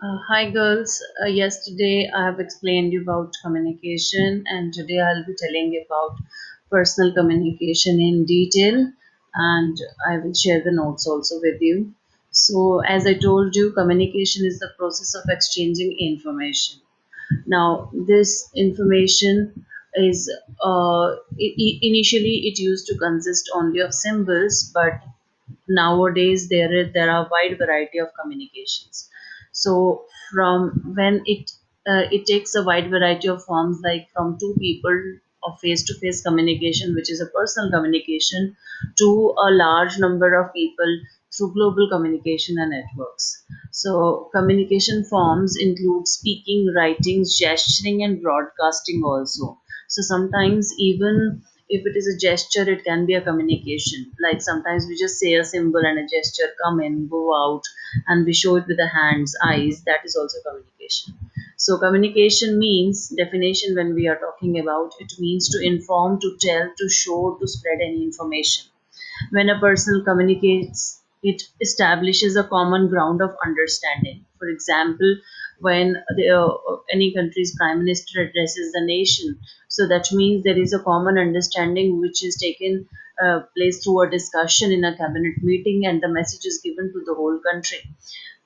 Hi girls. Yesterday I have explained you about communication, and today I'll be telling you about personal communication in detail, and I will share the notes also with you. So, as I told you, communication is the process of exchanging information. Now, this information is initially it used to consist only of symbols, but nowadays there are wide variety of communications. So from when it takes a wide variety of forms, like from two people of face to face communication, which is a personal communication, to a large number of people through global communication and networks. So communication forms include speaking, writing, gesturing, and broadcasting also. So sometimes even if it is a gesture, it can be a communication. Like sometimes we just say a symbol and a gesture, come in, go out, and we show it with the hands, eyes. That is also communication. So communication means definition, when we are talking about it, means to inform, to tell, to show, to spread any information. When a person communicates, it establishes a common ground of understanding. For example, when any country's prime minister addresses the nation, so that means there is a common understanding which is taken place through a discussion in a cabinet meeting, and the message is given to the whole country.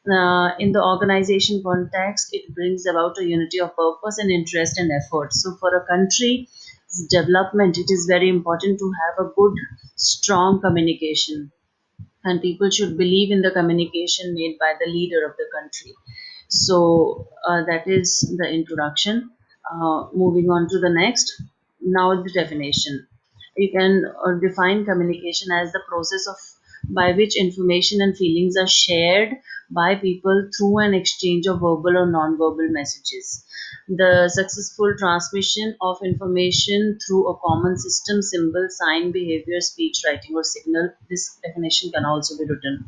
In the organization context, it brings about a unity of purpose and interest and effort. So, for a country's development, it is very important to have a good, strong communication, and people should believe in the communication made by the leader of the country. So, that is the introduction. Moving on to the next. Now, the definition. You can define communication as the process of by which information and feelings are shared by people through an exchange of verbal or non-verbal messages. The successful transmission of information through a common system, symbol, sign, behavior, speech, writing, or signal. This definition can also be written.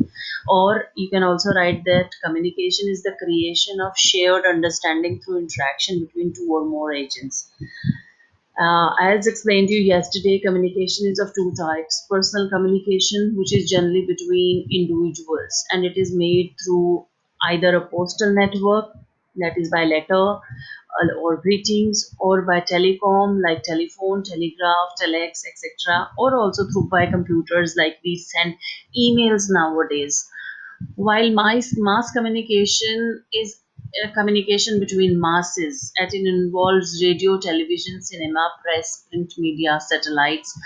Or you can also write that communication is the creation of shared understanding through interaction between two or more agents. As explained to you yesterday, communication is of two types: personal communication, which is generally between individuals, and it is made through either a postal network, that is by letter or greetings, or by telecom, like telephone, telegraph, telex, etc., or also through by computers, like we send emails nowadays. While mass communication is a communication between masses, and it involves radio, television, cinema, press, print media, satellites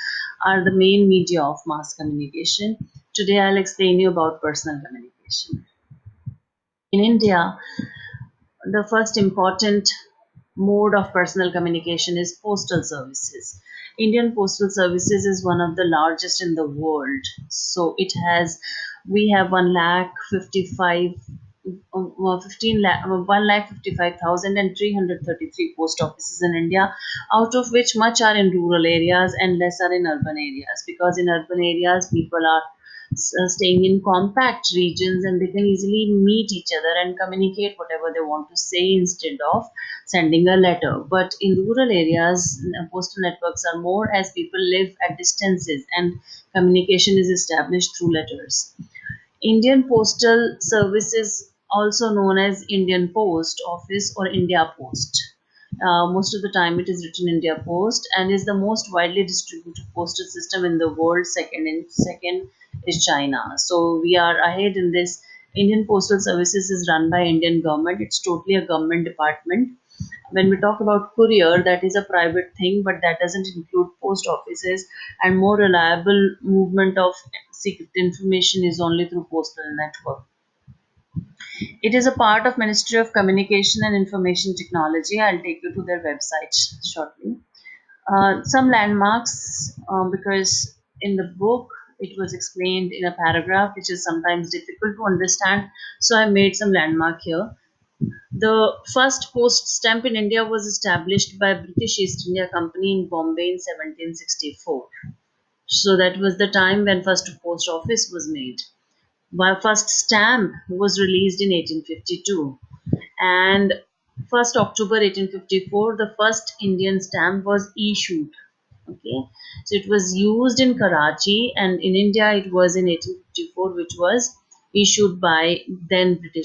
are the main media of mass communication. Today I'll explain you about personal communication. In India, the first important mode of personal communication is postal services. Indian postal services is one of the largest in the world. So it has, we have 1 lakh 55 15 lakh, 1 lakh 55,000 and 333 post offices in India, out of which much are in rural areas and less are in urban areas, because in urban areas people are staying in compact regions, and they can easily meet each other and communicate whatever they want to say instead of sending a letter. But in rural areas, postal networks are more, as people live at distances and communication is established through letters. Indian Postal Services, also known as Indian Post Office or India Post. Most of the time it is written India Post, and is the most widely distributed postal system in the world. Second is China. So we are ahead in this. Indian Postal Services is run by Indian government. It's totally a government department. When we talk about courier, that is a private thing, but that doesn't include post offices, and more reliable movement of secret information is only through postal network. It is a part of Ministry of Communication and Information Technology. I'll take you to their website shortly. Some landmarks, because in the book it was explained in a paragraph which is sometimes difficult to understand, so I made some landmark here. The first post stamp in India was established by British East India Company in Bombay in 1764. So that was the time when first post office was made. My first stamp was released in 1852, and 1st October 1854 the first Indian stamp was issued. Okay, so it was used in Karachi, and in India it was in 1854, which was issued by then British